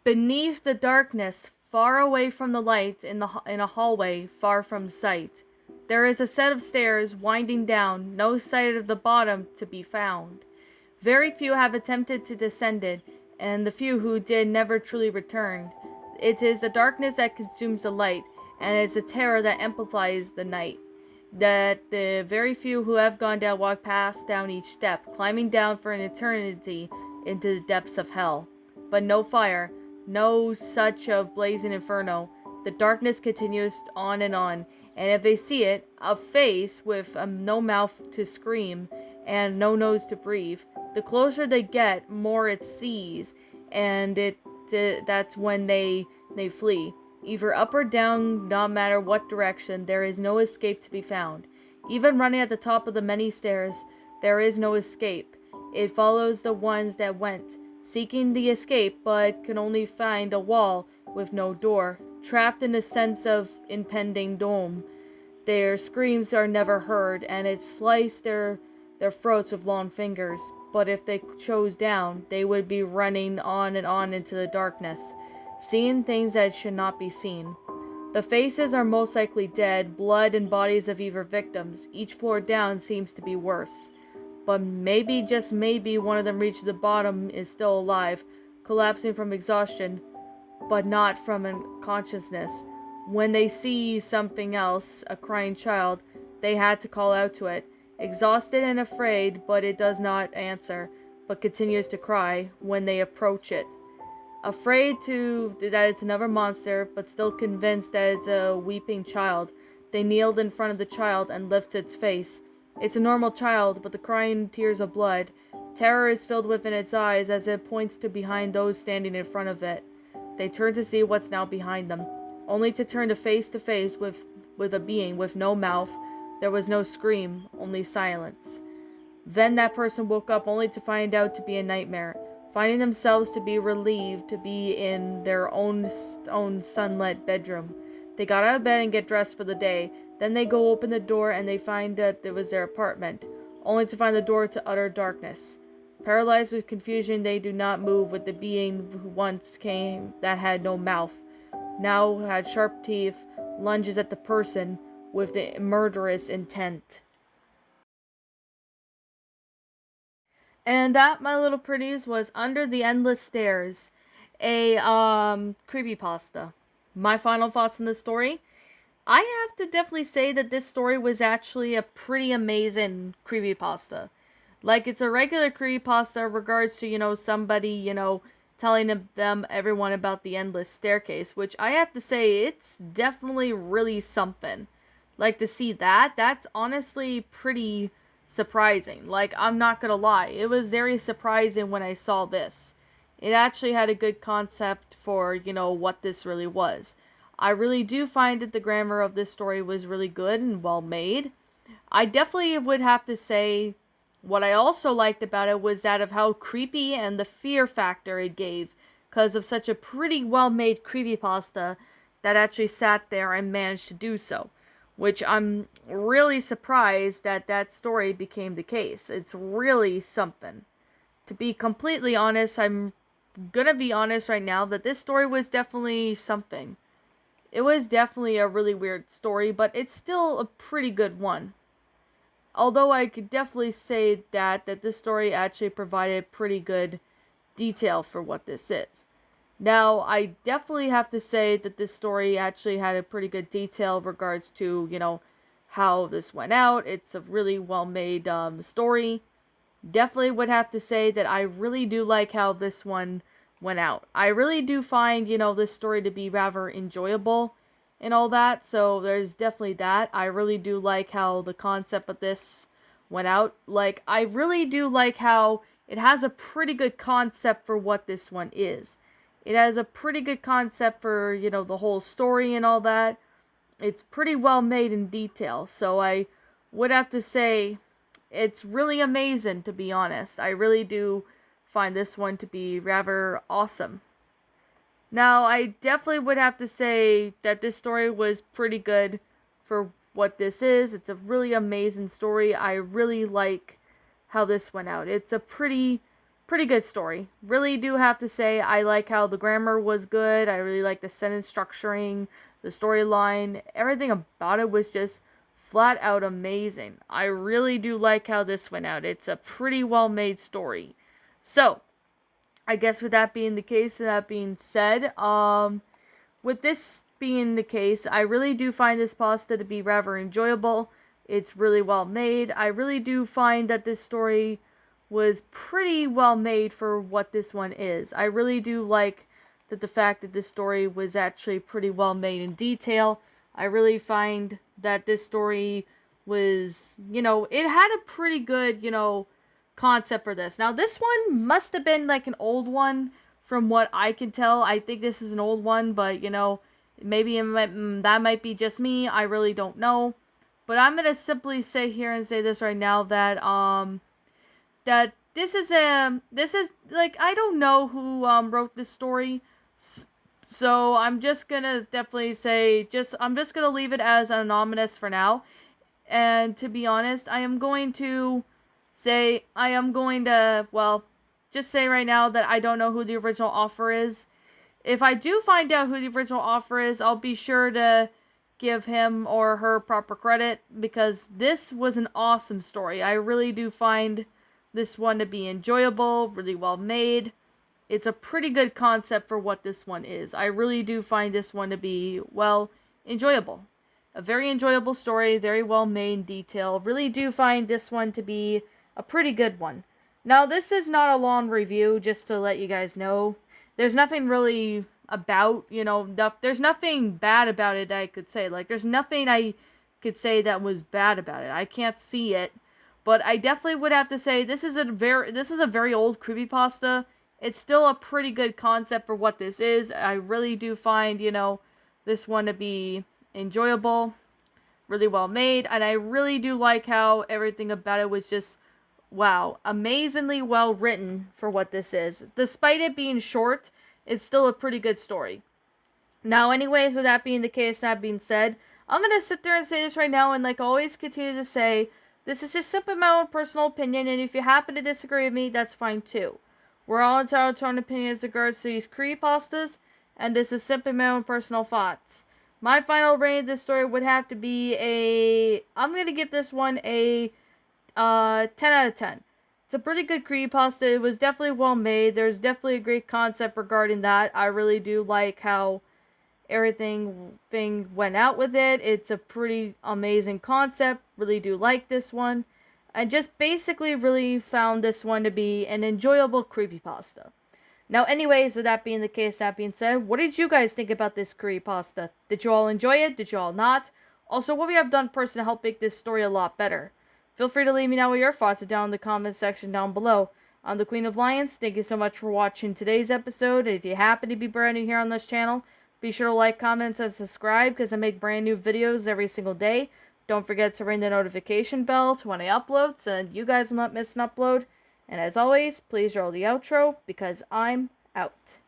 Beneath the darkness, far away from the light, in a hallway far from sight, there is a set of stairs winding down, no sight of the bottom to be found. Very few have attempted to descend it, and the few who did never truly returned. It is the darkness that consumes the light, and it is the terror that amplifies the night. That the very few who have gone down walk past down each step, climbing down for an eternity into the depths of hell. But no fire, no such of blazing inferno. The darkness continues on, and if they see it, a face with no mouth to scream and no nose to breathe, the closer they get, more it sees, and that's when they flee. Either up or down, no matter what direction, there is no escape to be found. Even running at the top of the many stairs, there is no escape. It follows the ones that went, seeking the escape, but can only find a wall with no door, trapped in a sense of impending doom. Their screams are never heard, and it sliced their throats with long fingers. But if they chose down, they would be running on and on into the darkness, seeing things that should not be seen. The faces are most likely dead, blood and bodies of either victims. Each floor down seems to be worse. But maybe, just maybe, one of them reached the bottom is still alive, collapsing from exhaustion, but not from unconsciousness. When they see something else, a crying child, they had to call out to it, exhausted and afraid, but it does not answer, but continues to cry when they approach it. Afraid that it's another monster, but still convinced that it's a weeping child, they kneeled in front of the child and lifted its face. It's a normal child, but the crying tears of blood. Terror is filled within its eyes as it points to behind those standing in front of it. They turn to see what's now behind them, only to turn to face with a being with no mouth. There was no scream, only silence. Then that person woke up only to find out to be a nightmare, finding themselves to be relieved to be in their own sunlit bedroom. They got out of bed and get dressed for the day. Then they go open the door and they find that it was their apartment, only to find the door to utter darkness. Paralyzed with confusion, they do not move with the being who once came that had no mouth, now had sharp teeth, lunges at the person with the murderous intent. And that, my little pretties, was Under the Endless Stairs, a creepypasta. My final thoughts on the story. I have to definitely say that this story was actually a pretty amazing creepypasta. Like, it's a regular creepypasta in regards to, somebody, telling them, everyone about the endless staircase, which I have to say, it's definitely really something. Like, to see that, that's honestly pretty surprising. Like, I'm not gonna lie, it was very surprising when I saw this. It actually had a good concept for, what this really was. I really do find that the grammar of this story was really good and well made. I definitely would have to say what I also liked about it was that of how creepy and the fear factor it gave, because of such a pretty well made creepypasta that actually sat there and managed to do so. Which I'm really surprised that that story became the case. It's really something. To be completely honest, I'm gonna be honest right now that this story was definitely something. It was definitely a really weird story, but it's still a pretty good one. Although I could definitely say that this story actually provided pretty good detail for what this is. Now, I definitely have to say that this story actually had a pretty good detail in regards to, how this went out. It's a really well-made story. Definitely would have to say that I really do like how this one went out. I really do find, this story to be rather enjoyable and all that, so there's definitely that. I really do like how the concept of this went out. Like, I really do like how it has a pretty good concept for what this one is. It has a pretty good concept for, the whole story and all that. It's pretty well made in detail, so I would have to say it's really amazing, to be honest. I really do find this one to be rather awesome. Now, I definitely would have to say that this story was pretty good for what this is. It's a really amazing story. I really like how this went out. It's a pretty pretty good story. Really do have to say, I like how the grammar was good. I really like the sentence structuring, the storyline. Everything about it was just flat out amazing. I really do like how this went out. It's a pretty well made story. So, I guess with that being the case and that being said, with this being the case, I really do find this pasta to be rather enjoyable. It's really well made. I really do find that this story was pretty well made for what this one is. I really do like that the fact that this story was actually pretty well made in detail. I really find that this story was, it had a pretty good, concept for this. Now, this one must have been like an old one from what I can tell. I think this is an old one, but, maybe that might be just me. I really don't know. But I'm going to simply say here and say this right now that, that this is like, I don't know who wrote this story, so I'm just gonna definitely say I'm just gonna leave it as anonymous for now. And to be honest, I am going to just say right now that I don't know who the original author is. If I do find out who the original author is, I'll be sure to give him or her proper credit, because this was an awesome story. I really do find this one to be enjoyable, really well made. It's a pretty good concept for what this one is. I really do find this one to be, enjoyable. A very enjoyable story, very well made in detail. Really do find this one to be a pretty good one. Now, this is not a long review, just to let you guys know. There's nothing really about, there's nothing bad about it I could say. Like, there's nothing I could say that was bad about it. I can't see it. But I definitely would have to say this is a very old creepypasta. It's still a pretty good concept for what this is. I really do find, this one to be enjoyable, really well made, and I really do like how everything about it was just, wow, amazingly well written for what this is. Despite it being short, it's still a pretty good story. Now, anyways, with that being the case, that being said, I'm going to sit there and say this right now, and like always continue to say, this is just simply my own personal opinion, and if you happen to disagree with me, that's fine too. We're all entitled to our own opinions in regards to these creepypastas, and this is simply my own personal thoughts. My final rating of this story would have to be I'm going to give this one a 10 out of 10. It's a pretty good creepypasta. It was definitely well made. There's definitely a great concept regarding that. I really do like how everything went out with it. It's a pretty amazing concept. Really do like this one. I just basically really found this one to be an enjoyable creepypasta. Now, anyways, with that being the case, that being said, what did you guys think about this creepypasta? Did you all enjoy it? Did you all not? Also, what would you have done personally to help make this story a lot better? Feel free to leave me know what your thoughts are down in the comments section down below. I'm the Queen of Lions. Thank you so much for watching today's episode. If you happen to be brand new here on this channel, be sure to like, comment, and subscribe, because I make brand new videos every single day. Don't forget to ring the notification bell to when I upload, so that you guys will not miss an upload. And as always, please roll the outro, because I'm out.